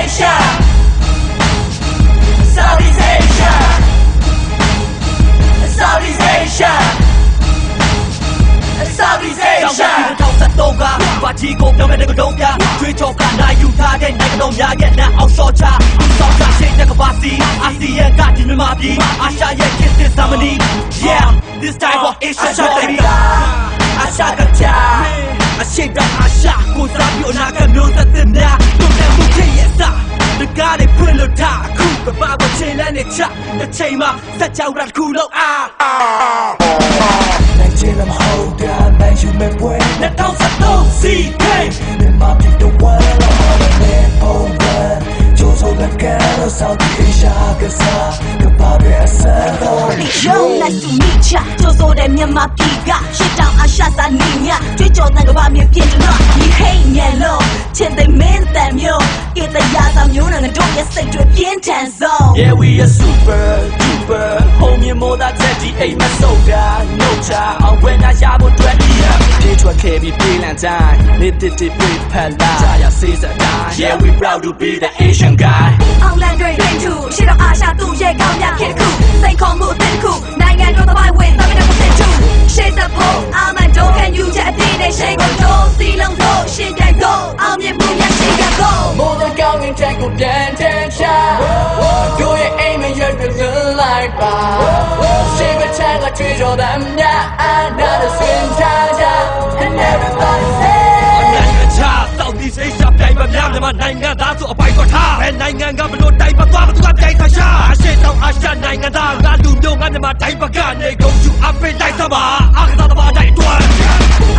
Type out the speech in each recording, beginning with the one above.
Asia Southeast Asia Southeast Asia Southeast Asia 2013ကဘာကြီးကိုပြောမဲ့တဲ့ကတော့ပြကျွေးချော်ကနိုင်ယူထားတဲ့နိုင်ငံတော်များရဲ့လက်အောက်ဆော့ချဆော့ချရှင်းတဲ့ကဘာစီအာဆီယံကဒီမြန်မာပြည်အာရှရဲ့ kiss this harmony yeah this time for Asia baby အာရှကချာအရှိတ်အာရှကိုစားပြီးအနာဂတ်မျိုးသက်သက်များတို့တဲ့မှုခေတ်ရဲ့စတကားတွေဖွင့်လို့ထားအခုကဘာကိုချိန်လန်းနေချတစ်ချိန်မှာစက်ကြောက်တာတစ်ခုလုံးနိုင်ချင်လမ်းဟောက်တာနိုင်ယူမဲ့ပွဲ2013 CK မြန်မာပြည်တော်ဝါလာနဲ့ပုံပန်းကြိုးစုံလက်ကတော့ South Asia ကစားကဘာပဲအစတော့ Yo nice to meet ya ကြိုးစိုးတဲ့မြန်မာပြည်ကရှစ်တောင်အာရှစာနေမြကြွေးကြော်တဲ့ကဘာမြေပြင်တော့ဒီဟိတ်ညံလို့ချင်းသိမင်းတန်မျိုးဧတရာသာမျိုးနဲ့တို့ရဲ့စိတ်တွေပြင်းထန်ဆုံး Yeah we are super duper home မိုးသားချက်ဒီအိမ်မဆုတ်တာနှုတ်ချအောင်ဝယ်နာရဖို့တွေ့ရပြေးထွက်ခဲ့ပြီးပြေးလန့်တိုင်းနေတစ်တစ်ပြေးဖက်လာကြာရစေးစတိုင်း Yeah we proud to be the Asian guy အောင်လန်တွေတွင်ထူရှစ်တောင်အာရှသူ့ရဲ့ကောင်းမြတ်ခေတ္တခုစိတ်ခေါ်မှုအသစ်တစ်ခုနိုင်ငံတော်သမိုင်းဝင်သမီးတို့ဖြစ်သူရှေ့သက်ဖို့အာမန်တို့ခံယူချက်အသေးနဲ့ရှိကိုတို့စီလုံးတို့ရှင်းပြကိုအောင်မြင်မှုရရှိရကို More than counting check ကိုပြန်ထန်ချတို့ရဲ့အိမ်မရွက်တွေလွန်လိုက်ပါရှေ့ဘက်ချက်ကကြွေးကြော်တဲ့မြတ်အနာတဲ့စင်ထားကြ and everybody say နိုင်ငံခြား Southeast Asia ပြိုင်မများမြန်မာနိုင်ငံသားဆိုအပိုင်ကထားဘယ်နိုင်ငံကဘလို့တိုင်ပတ်သွားမသူကပြိုင်ထားရှာအရှေ့တောင်အာရှနိုင်ငံသားငါလူမျိုးငါမြန်မာတိုင်းပကနေကုန်ကျအပိတ်လိုက်သမားအခါသမားတိုင်းတွန်း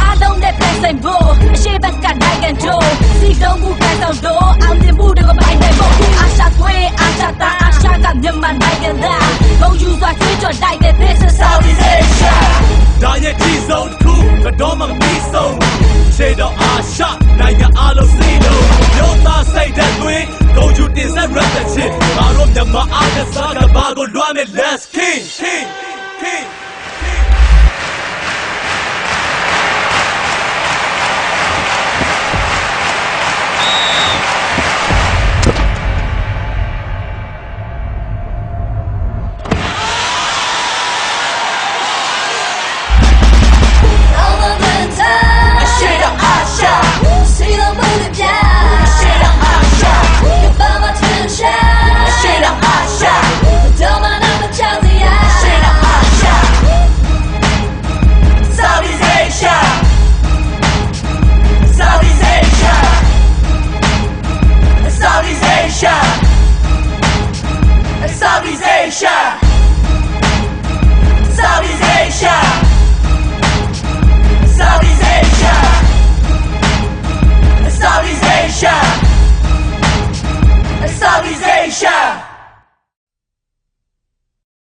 အားလုံးနဲ့ပြန်ဆိုင်ဖို့အရှိဘက်ကနိုင်ငံတို့စီလုံးမှုကန်ဆောင်တို့အောင်မြင်မှုတွေကပိုင်နေဖို့အာရှသွေးအာရှသားအာရှကမြန်မာနိုင်ငံသားဘုံယူစွာကြွေးကြော်တိုက်တဲ့ This is Southeast Asia ဒါရဲ့ဒီဆုံးတစ်ခုကတော့မပြီးဆုံးရှေ့တော့အာရှနိုင်ငံအားလုံးစီလို့ရောသားစိတ်တဲ့သွေးကုန်ကျတင်ဆက်ရတဲ့ချစ်ငါတို့မြန်မာအားကစားကဘာကိုလွှမ်းမဲ့ Let's